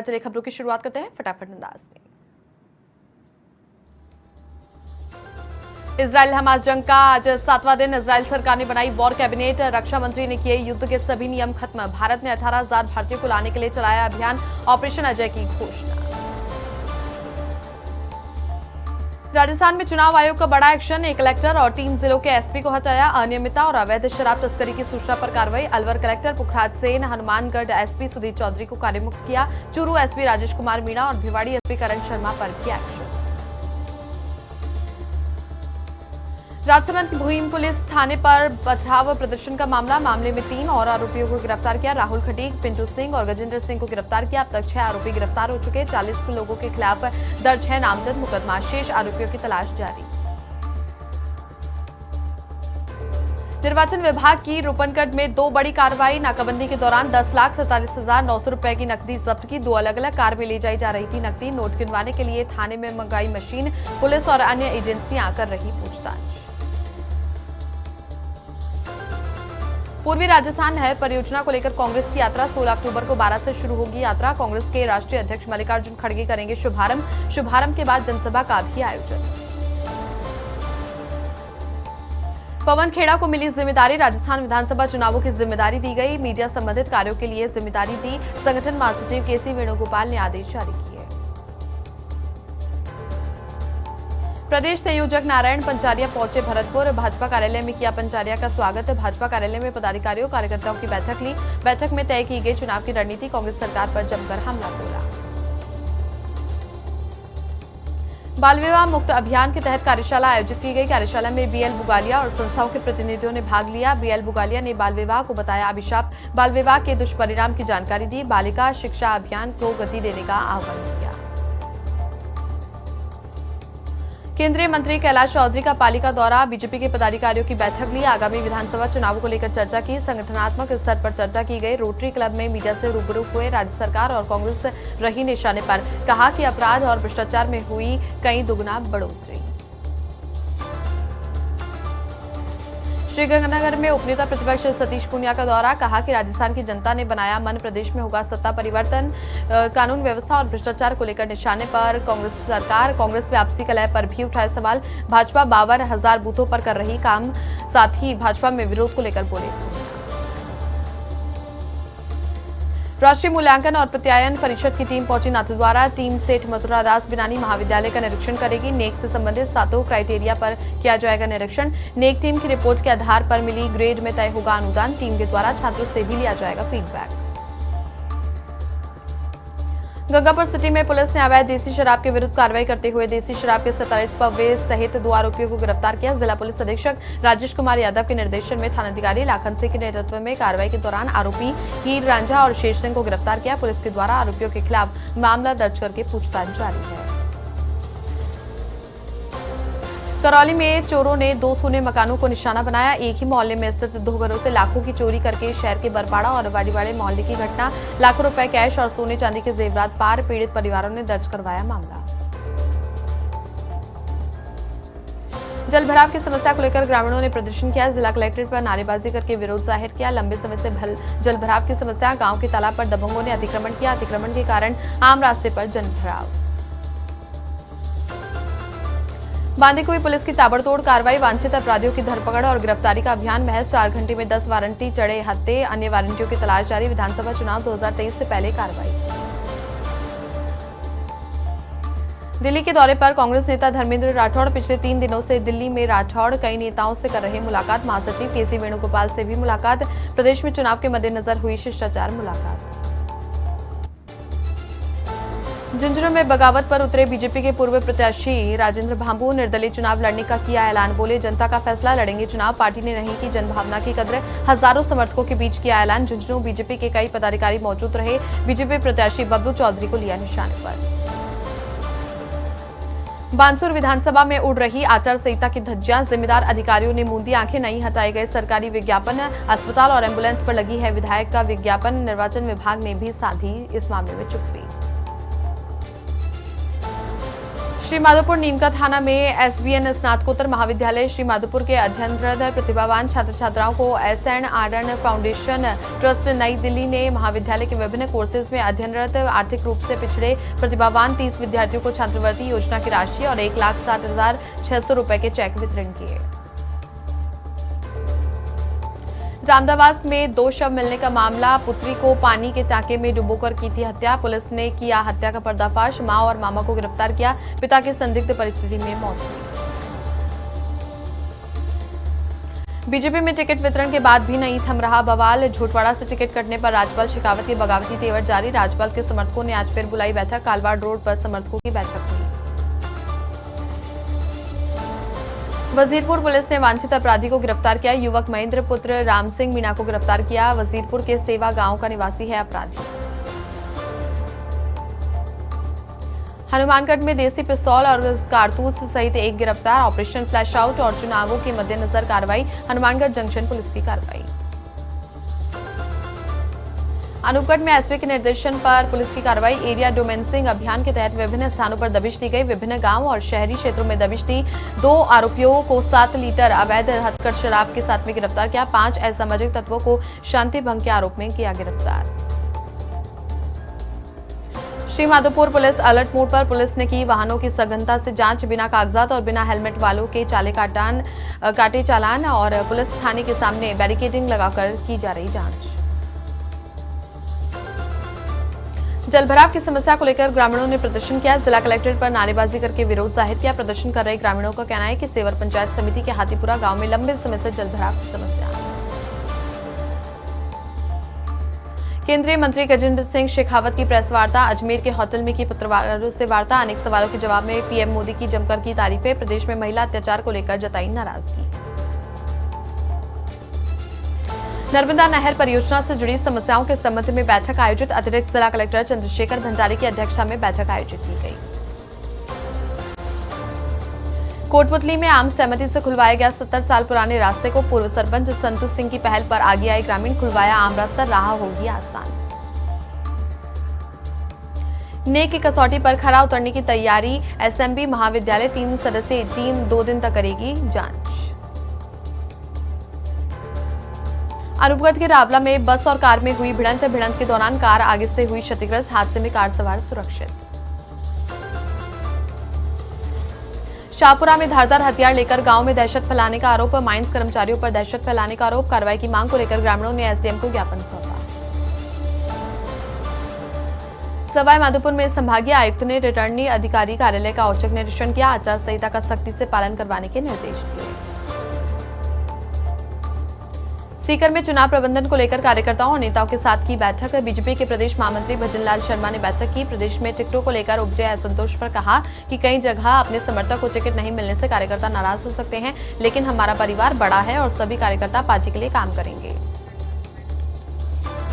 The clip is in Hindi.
चलिए खबरों की शुरुआत करते हैं फटाफट अंदाज में। इजराइल हमास जंग का आज 7वां दिन। इजराइल सरकार ने बनाई वॉर कैबिनेट। रक्षा मंत्री ने किए युद्ध के सभी नियम खत्म। भारत ने 18,000 भारतीयों को लाने के लिए चलाया अभियान, ऑपरेशन अजय की घोषणा। राजस्थान में चुनाव आयोग का बड़ा एक्शन। एक कलेक्टर और 3 जिलों के एसपी को हटाया। अनियमितता और अवैध शराब तस्करी की सूचना पर कार्रवाई। अलवर कलेक्टर पुखराज सेन, हनुमानगढ़ एसपी सुधीर चौधरी को कार्यमुक्त किया। चूरू एसपी राजेश कुमार मीणा और भिवाड़ी एसपी करण शर्मा पर किया एक्शन। राजसमंद भूम पुलिस थाने पर पथराव प्रदर्शन का मामले में 3 और आरोपियों को गिरफ्तार किया। राहुल खटीक, पिंटू सिंह और गजेंद्र सिंह को गिरफ्तार किया। अब तक 6 आरोपी गिरफ्तार हो चुके। 40 लोगों के खिलाफ दर्ज है नामजद मुकदमा। शेष आरोपियों की तलाश जारी। निर्वाचन विभाग की रूपनगढ़ में 2 बड़ी कार्रवाई। नाकाबंदी के दौरान 10,47,900 रुपए की नकदी जब्त की। 2 अलग अलग कार में ले जाई जा रही थी नकदी। नोट गिनवाने के लिए थाने में मंगाई मशीन। पुलिस और अन्य एजेंसियां कर रही पूछताछ। पूर्वी राजस्थान नहर परियोजना को लेकर कांग्रेस की यात्रा 16 अक्टूबर को 12 से शुरू होगी। यात्रा कांग्रेस के राष्ट्रीय अध्यक्ष मल्लिकार्जुन खड़गे करेंगे शुभारंभ के बाद जनसभा का भी आयोजन। पवन खेड़ा को मिली जिम्मेदारी। राजस्थान विधानसभा चुनावों की जिम्मेदारी दी गई। मीडिया संबंधित कार्यों के लिए जिम्मेदारी दी। संगठन महासचिव केसी वेणुगोपाल ने आदेश जारी किए। प्रदेश संयोजक नारायण पंचारिया पहुंचे भरतपुर। भाजपा कार्यालय में किया पंचारिया का स्वागत। भाजपा कार्यालय में पदाधिकारियों कार्यकर्ताओं की बैठक ली। बैठक में तय की गई चुनाव की रणनीति। कांग्रेस सरकार पर जमकर हमला बोला। बाल विवाह मुक्त अभियान के तहत कार्यशाला आयोजित की गई। कार्यशाला में बीएल बुगालिया और संस्थाओं के प्रतिनिधियों ने भाग लिया। बीएल बुगालिया ने बाल विवाह को बताया अभिशाप। बाल विवाह के दुष्परिणाम की जानकारी दी। बालिका शिक्षा अभियान को गति देने का आह्वान किया। केंद्रीय मंत्री कैलाश चौधरी का पालिका दौरा। बीजेपी के पदाधिकारियों की बैठक ली। आगामी विधानसभा चुनावों को लेकर चर्चा की। संगठनात्मक स्तर पर चर्चा की गई। रोटरी क्लब में मीडिया से रूबरू हुए। राज्य सरकार और कांग्रेस रही निशाने पर। कहा कि अपराध और भ्रष्टाचार में हुई कई दुगुना बढ़ोतरी। श्रीगंगानगर में उपनेता प्रतिपक्ष सतीश पूनिया का दौरा। कहा कि राजस्थान की जनता ने बनाया मन, प्रदेश में होगा सत्ता परिवर्तन। कानून व्यवस्था और भ्रष्टाचार को लेकर निशाने पर कांग्रेस सरकार। कांग्रेस में आपसी कलह पर भी उठाए सवाल। भाजपा 52,000 बूथों पर कर रही काम। साथ ही भाजपा में विरोध को लेकर बोले। राष्ट्रीय मूल्यांकन और प्रत्यायन परिषद की टीम पहुंची नाथद्वारा। टीम सेठ मथुरा दास बिनानी महाविद्यालय का निरीक्षण करेगी। नेक से संबंधित 7 क्राइटेरिया पर किया जाएगा निरीक्षण। नेक टीम की रिपोर्ट के आधार पर मिली ग्रेड में तय होगा अनुदान। टीम के द्वारा छात्रों से भी लिया जाएगा फीडबैक। गंगापुर सिटी में पुलिस ने अवैध देसी शराब के विरुद्ध कार्रवाई करते हुए देसी शराब के 47 पव्वे सहित 2 आरोपियों को गिरफ्तार किया। जिला पुलिस अधीक्षक राजेश कुमार यादव के निर्देशन में थानाधिकारी लाखन सिंह के नेतृत्व में कार्रवाई के दौरान आरोपी हीर रांझा और शेष सिंह को गिरफ्तार किया। पुलिस के द्वारा आरोपियों के खिलाफ मामला दर्ज करके पूछताछ जारी है। करौली में चोरों ने 2 सोने मकानों को निशाना बनाया। एक ही मोहल्ले में स्थित 2 घरों से लाखों की चोरी करके शहर के बरपाड़ा और वाड़ीवाड़े मोहल्ले की घटना। लाखों रुपए कैश और सोने चांदी के जेवरात पार। पीड़ित परिवारों ने दर्ज करवाया मामला। जलभराव की समस्या को लेकर ग्रामीणों ने प्रदर्शन किया। जिला कलेक्ट्रेट पर नारेबाजी करके विरोध जाहिर किया। लंबे समय से जलभराव की समस्या। गांव के तालाब पर दबंगों ने अतिक्रमण किया। अतिक्रमण के कारण आम रास्ते पर जलभराव। बांदीकुई पुलिस की ताबड़तोड़ कार्रवाई। वांछित अपराधियों की धरपकड़ और गिरफ्तारी का अभियान। महज 4 घंटे में 10 वारंटी चढ़े हत्थे। अन्य वारंटियों की तलाश जारी। विधानसभा चुनाव 2023 से पहले कार्रवाई। दिल्ली के दौरे पर कांग्रेस नेता धर्मेंद्र राठौड़। पिछले 3 दिनों से दिल्ली में राठौड़ कई नेताओं से कर रहे मुलाकात। महासचिव केसी वेणुगोपाल से भी मुलाकात। प्रदेश में चुनाव के मद्देनजर हुई शिष्टाचार मुलाकात। झुंझुनू में बगावत पर उतरे बीजेपी के पूर्व प्रत्याशी राजेंद्र भांबू। निर्दलीय चुनाव लड़ने का किया ऐलान। बोले जनता का फैसला, लड़ेंगे चुनाव। पार्टी ने नहीं की जनभावना की कद्र। हजारों समर्थकों के बीच किया ऐलान। झुंझुनू बीजेपी के कई पदाधिकारी मौजूद रहे। बीजेपी प्रत्याशी बबलू चौधरी को लिया निशाने पर। बानसूर विधानसभा में उड़ रही आचार संहिता की धज्जियां। जिम्मेदार अधिकारियों ने मूंदी आंखें। नहीं हटाए गए सरकारी विज्ञापन। अस्पताल और एम्बुलेंस पर लगी है विधायक का विज्ञापन। निर्वाचन विभाग ने भी साधी इस मामले में चुप्पी। श्री माधोपुर नीमका थाना में एसबीएन स्नातकोत्तर महाविद्यालय श्री माधोपुर के अध्ययनरत प्रतिभावान छात्र छात्राओं को एसएन आर्डन फाउंडेशन ट्रस्ट नई दिल्ली ने महाविद्यालय के विभिन्न कोर्सेज में अध्ययनरत आर्थिक रूप से पिछड़े प्रतिभावान 30 विद्यार्थियों को छात्रवृत्ति योजना की राशि और 1,60,600 रुपए के चेक वितरण किए। रामदावास में 2 शव मिलने का मामला, पुत्री को पानी के टांके में डुबोकर की थी हत्या, पुलिस ने किया हत्या का पर्दाफाश, मां और मामा को गिरफ्तार किया, पिता की संदिग्ध परिस्थिति में मौत हुई। बीजेपी में टिकट वितरण के बाद भी नहीं थम रहा बवाल, झोटवाड़ा से टिकट कटने पर राज्यपाल शेखावत की बगावती तेवर जारी, राज्यपाल के समर्थकों ने आज फिर बुलाई बैठक, कालवाड़ रोड पर समर्थकों की बैठक हुई। वजीरपुर पुलिस ने वांछित अपराधी को गिरफ्तार किया, युवक महेंद्र पुत्र राम सिंह मीणा को गिरफ्तार किया, वजीरपुर के सेवा गांव का निवासी है अपराधी। हनुमानगढ़ में देसी पिस्तौल और कारतूस सहित एक गिरफ्तार, ऑपरेशन फ्लैश आउट और चुनावों के मद्देनजर कार्रवाई, हनुमानगढ़ जंक्शन पुलिस की कार्रवाई। अनूपगढ़ में एसपी के निर्देशन पर पुलिस की कार्रवाई, एरिया डोमेन्सिंग अभियान के तहत विभिन्न स्थानों पर दबिश दी गई, विभिन्न गांव और शहरी क्षेत्रों में दबिश दी, 2 आरोपियों को 7 लीटर अवैध हथकढ़ शराब के साथ में गिरफ्तार किया, 5 असामाजिक तत्वों को शांति भंग के आरोप में किया गिरफ्तार। Shri Madhopur police alert mode पर, पुलिस ने की वाहनों की सघनता से जांच, बिना कागजात और बिना हेलमेट वालों के काटे चालान और पुलिस थाने के सामने बैरिकेडिंग लगाकर की जा रही जांच। जलभराव की समस्या को लेकर ग्रामीणों ने प्रदर्शन किया, जिला कलेक्ट्रेट पर नारेबाजी करके विरोध जाहिर किया, प्रदर्शन कर रहे ग्रामीणों का कहना है कि सेवर पंचायत समिति के हाथीपुरा गांव में लंबे समय से जलभराव की समस्या है। केंद्रीय मंत्री गजेंद्र सिंह शेखावत की प्रेस वार्ता, अजमेर के होटल में की पत्रकारों से वार्ता, अनेक सवालों के जवाब में पीएम मोदी की जमकर की तारीफें, प्रदेश में महिला अत्याचार को लेकर जताई नाराजगी। नर्मदा नहर परियोजना से जुड़ी समस्याओं के संबंध में बैठक आयोजित, अतिरिक्त जिला कलेक्टर चंद्रशेखर भंडारी की अध्यक्षता में बैठक आयोजित की गई। कोटपुतली में आम सहमति से खुलवाया गया 70 साल पुराने रास्ते को, पूर्व सरपंच संतु सिंह की पहल पर आगे आए ग्रामीण, खुलवाया आम रास्ता, राह होगी आसान। ने की कसौटी पर खरा उतरने की तैयारी, एसएमबी महाविद्यालय 3 सदस्यीय टीम 2 दिन तक करेगी जांच। अनूपगढ़ के रावला में बस और कार में हुई भिड़ंत के दौरान कार आगे से हुई क्षतिग्रस्त, हादसे में कार सवार सुरक्षित। शाहपुरा में धारदार हथियार लेकर गांव में दहशत फैलाने का आरोप, माइंस कर्मचारियों पर दहशत फैलाने का आरोप, कार्रवाई की मांग को लेकर ग्रामीणों ने एसडीएम को ज्ञापन सौंपा। सवाई माधोपुर में संभागीय आयुक्त ने रिटर्निंग अधिकारी कार्यालय का औचक निरीक्षण किया, आचार संहिता का सख्ती से पालन करवाने के निर्देश दिए। सीकर में चुनाव प्रबंधन को लेकर कार्यकर्ताओं और नेताओं के साथ की बैठक, बीजेपी के प्रदेश महामंत्री भजनलाल शर्मा ने बैठक की, प्रदेश में टिकटों को लेकर उपजे असंतोष पर कहा कि कई जगह अपने समर्थक को टिकट नहीं मिलने से कार्यकर्ता नाराज हो सकते हैं, लेकिन हमारा परिवार बड़ा है और सभी कार्यकर्ता पार्टी के लिए काम करेंगे।